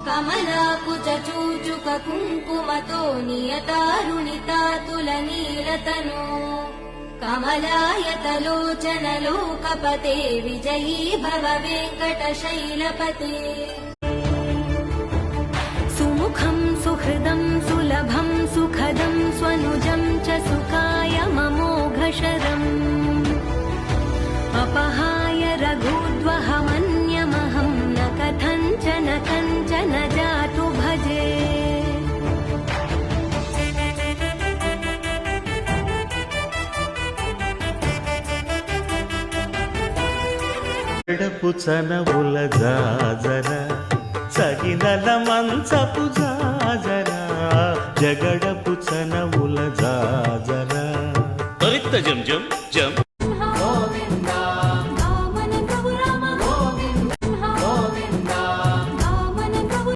कमलाकुचूचुक कुङ्कुमतो नियतारुणितातुलनीलतनो कमलायतलोचन लोकपते विजयी भव वेङ्कटशैलपते सुमुखं सुहृदं सुलभं सुखदं स्वनुजं च सुखाय ममोघशरम् अपहाय रघुद्वहमन्यमहं न कथञ्चन कञ्चन जातु भजे జగడపు చనవుల జాజర సగినల మంచపు జాజర జగడపు చనవుల జాజర త్వరిత జం జం జం